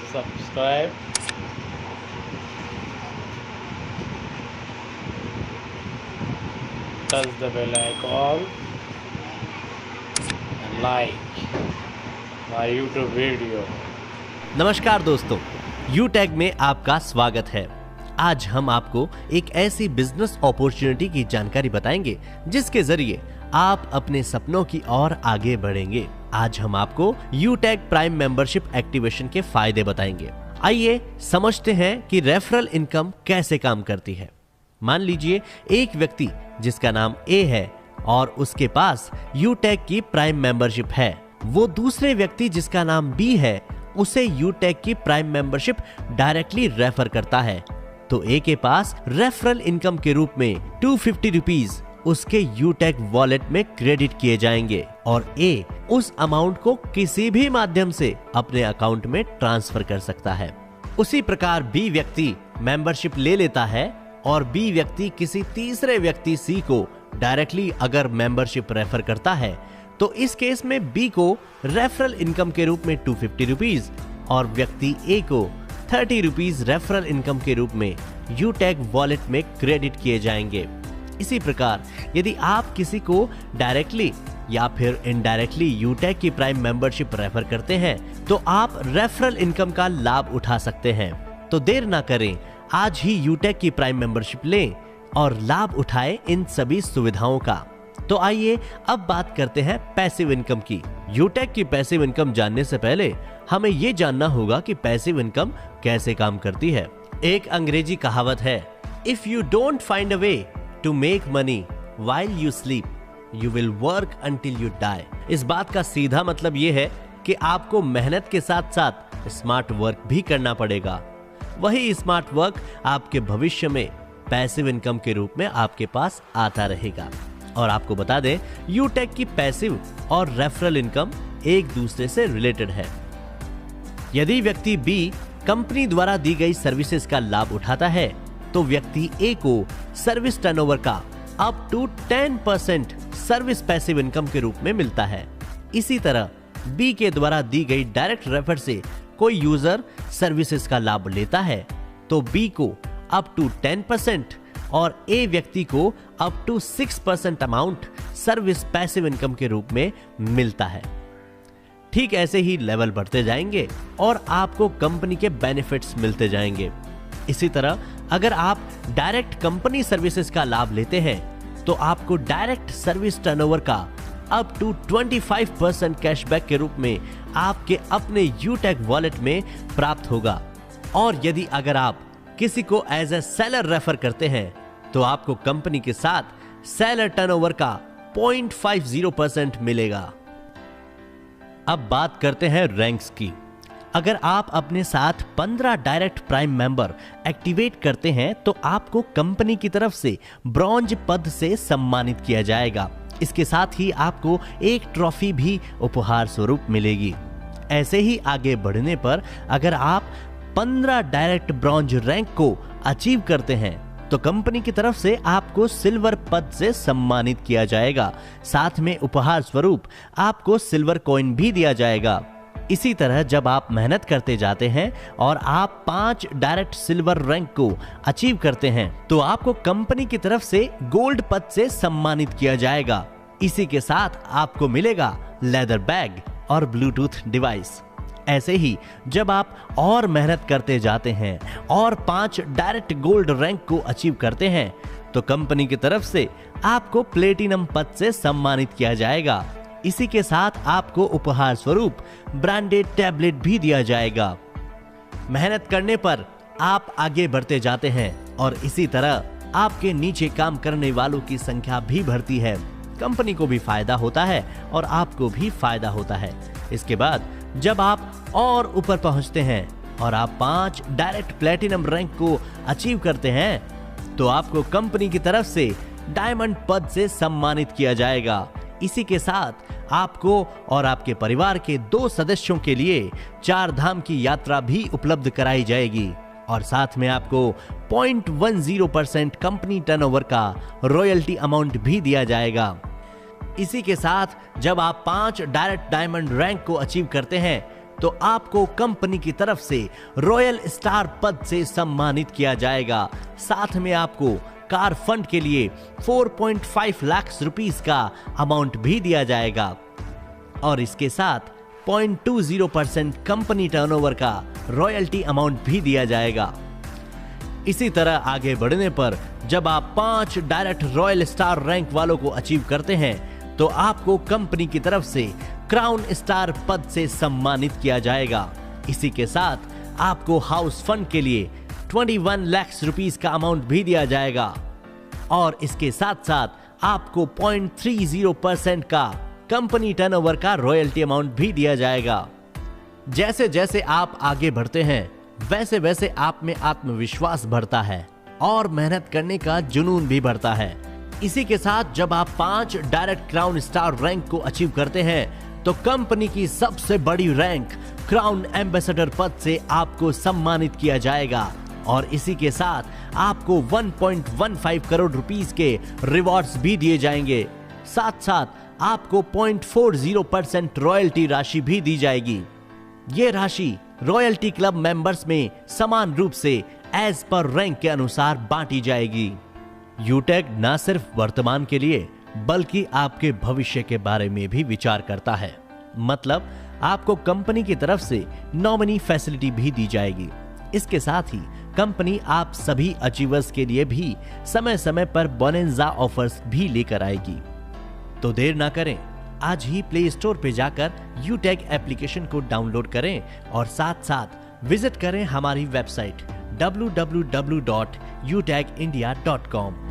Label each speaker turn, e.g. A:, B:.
A: subscribe, touch the bell icon and like my YouTube video.
B: नमस्कार दोस्तों, यूटैग में आपका स्वागत है। आज हम आपको एक ऐसी बिजनेस अपॉर्चुनिटी की जानकारी बताएंगे जिसके जरिए आप अपने सपनों की ओर आगे बढ़ेंगे। आज हम आपको यूटैग प्राइम मेंबरशिप एक्टिवेशन के फायदे बताएंगे। आइए समझते हैं कि रेफरल इनकम कैसे काम करती है। मान लीजिए एक व्यक्ति जिसका नाम ए है और उसके पास यूटैग की प्राइम मेंबरशिप है, वो दूसरे व्यक्ति जिसका नाम बी है उसे यूटैग की प्राइम मेंबरशिप डायरेक्टली रेफर करता है, तो ए के पास रेफरल इनकम के रूप में 250 रुपीज उसके यूटैग वॉलेट में क्रेडिट किए जाएंगे और ए उस अमाउंट को किसी भी माध्यम से अपने अकाउंट में ट्रांसफर कर सकता है। उसी प्रकार बी व्यक्ति मेंबरशिप ले लेता है और बी व्यक्ति किसी तीसरे व्यक्ति सी को डायरेक्टली अगर मेंबरशिप रेफर करता है, तो इस केस में बी को रेफरल इनकम के रूप में 250 रुपीज और व्यक्ति ए को 30 रुपीज रेफरल इनकम के रूप में यूटैग वॉलेट में क्रेडिट किए जाएंगे। इसी प्रकार यदि आप किसी को डायरेक्टली या फिर इनडायरेक्टली यूटैग की प्राइम मेंबरशिप रेफर करते हैं, तो आप रेफरल इनकम का लाभ उठा सकते हैं। तो देर ना करें, आज ही यूटैग की प्राइम मेंबरशिप लें और लाभ उठाएं इन सभी सुविधाओं का। तो आइए अब बात करते हैं पैसिव इनकम की। यूटैग की पैसिव इनकम जानने से पहले हमें यह जानना होगा कि पैसिव इनकम कैसे काम करती है। एक अंग्रेजी कहावत है, if you don't find a way to make money while you sleep you will work until you die. इस बात का सीधा मतलब यह है कि आपको मेहनत के साथ साथ स्मार्ट वर्क भी करना पड़ेगा। वही स्मार्ट वर्क आपके भविष्य में पैसिव इनकम के रूप में आपके पास आता रहेगा। और आपको बता दें, यूटैग की पैसिव और रेफरल इनकम एक दूसरे से रिलेटेड है। यदि व्यक्ति बी कंपनी द्वारा दी गई सर्विसेज का लाभ उठाता है, तो व्यक्ति ए को सर्विस टर्नओवर का up to 10% service passive income के रूप में मिलता है। इसी तरह बी के द्वारा दी गई डायरेक्ट रेफर से कोई यूजर सर्विसेज का लाभ लेता है, तो बी को अप टू 10% और ए व्यक्ति को up to 6% amount service passive income के रूप में मिलता है। ठीक ऐसे ही लेवल बढ़ते जाएंगे और आपको कंपनी के बेनिफिट्स मिलते जाएंगे। इसी तरह अगर आप डायरेक्ट कंपनी सर्विसेज का लाभ लेते हैं, तो आपको डायरेक्ट सर्विस टर्नओवर का अप टू 25% कैशबैक के रूप में आपके अपने यूटैग वॉलेट में प्राप्त होगा। और यदि अगर आप किसी को एज ए सेलर रेफर करते हैं, तो आपको कंपनी के साथ सेलर टर्नओवर का 0.50% मिलेगा। अब बात करते हैं रैंक्स की। अगर आप अपने साथ 15 डायरेक्ट प्राइम मेंबर एक्टिवेट करते हैं, तो आपको कंपनी की तरफ से ब्रॉन्ज पद से सम्मानित किया जाएगा। इसके साथ ही आपको एक ट्रॉफी भी उपहार स्वरूप मिलेगी। ऐसे ही आगे बढ़ने पर अगर आप 15 डायरेक्ट ब्रॉन्ज रैंक को अचीव करते हैं, तो कंपनी की तरफ से आपको सिल्वर पद से सम्मानित किया जाएगा। साथ में उपहार स्वरूप आपको सिल्वर कॉइन भी दिया जाएगा। इसी तरह जब आप मेहनत करते जाते हैं और आप 5 डायरेक्ट सिल्वर रैंक को अचीव करते हैं, तो आपको कंपनी की तरफ से गोल्ड पद से सम्मानित किया जाएगा। इसी के साथ आपको मिलेगा लेदर बैग और ब्लूटूथ डिवाइस। ऐसे ही जब आप और मेहनत करते जाते हैं और 5 डायरेक्ट गोल्ड रैंक को अचीव करते हैं, तो कंपनी की तरफ से आपको प्लेटिनम पद से सम्मानित किया जाएगा। इसी के साथ आपको उपहार स्वरूप ब्रांडेड टैबलेट भी दिया जाएगा। मेहनत करने पर आप आगे बढ़ते जाते हैं और इसी तरह आपके नीचे काम करने वालों की संख्या भी बढ़ती है। कंपनी को भी फायदा होता है और आपको भी फायदा होता है। इसके बाद जब आप और ऊपर पहुंचते हैं और आप 5 डायरेक्ट प्लेटिनम रैंक को अचीव करते हैं, तो आपको कंपनी की तरफ से डायमंड पद से सम्मानित किया जाएगा। इसी के साथ आपको और आपके परिवार के 2 सदस्यों के लिए 4 धाम की यात्रा भी उपलब्ध कराई जाएगी और साथ में आपको 0.10% कंपनी टर्नओवर का रॉयल्टी अमाउंट भी दिया जाएगा। इसी के साथ जब आप 5 डायरेक्ट डायमंड रैंक को अचीव करते हैं, तो आपको कंपनी की तरफ से रॉयल स्टार पद से सम्मानित किया जाएगा। साथ में आपको कार फंड के लिए 4.5 लाख रुपीस का अमाउंट भी दिया जाएगा और इसके साथ 0.20% कंपनी टर्नओवर का रॉयल्टी अमाउंट भी दिया जाएगा। इसी तरह आगे बढ़ने पर जब आप 5 डायरेक्ट रॉयल स्टार रैंक वालों को अचीव करते हैं तो आपको कंपनी की तरफ से क्राउन स्टार पद से सम्मानित किया जाएगा। इसी के साथ आपको हाउस फंड के लिए 21 लाख रुपीस का अमाउंट भी दिया जाएगा और इसके साथ साथ आपको 0.30% का कंपनी टर्नओवर का रॉयल्टी अमाउंट भी दिया जाएगा। जैसे जैसे आप आगे बढ़ते हैं वैसे वैसे आप में आत्मविश्वास बढ़ता है और मेहनत करने का जुनून भी बढ़ता है। इसी के साथ जब आप 5 डायरेक्ट क्राउन स्टार रैंक को अचीव करते हैं तो कंपनी की सबसे बड़ी रैंक क्राउन एम्बेसडर पद से आपको सम्मानित किया जाएगा और इसी के साथ आपको 1.15 करोड़ रुपीस के रिवॉर्ड्स भी दिए जाएंगे। साथ साथ आपको 0.40% रॉयल्टी राशि भी दी जाएगी। ये राशि रॉयल्टी क्लब मेंबर्स में समान रूप से एज पर रैंक के अनुसार बांटी जाएगी। यूटेक न सिर्फ वर्तमान के लिए बल्कि आपके भविष्य के बारे में भी विचार करता है। मतलब आपको कंपनी की तरफ से नॉमिनी फैसिलिटी भी दी जाएगी। इसके साथ ही कंपनी आप सभी अचीवर्स के लिए भी समय समय पर बोनेंजा ऑफर्स भी लेकर आएगी। तो देर ना करें, आज ही प्ले स्टोर पे जाकर यूटेक एप्लीकेशन को डाउनलोड करें और साथ साथ विजिट करें हमारी वेबसाइट www.utekindia.com।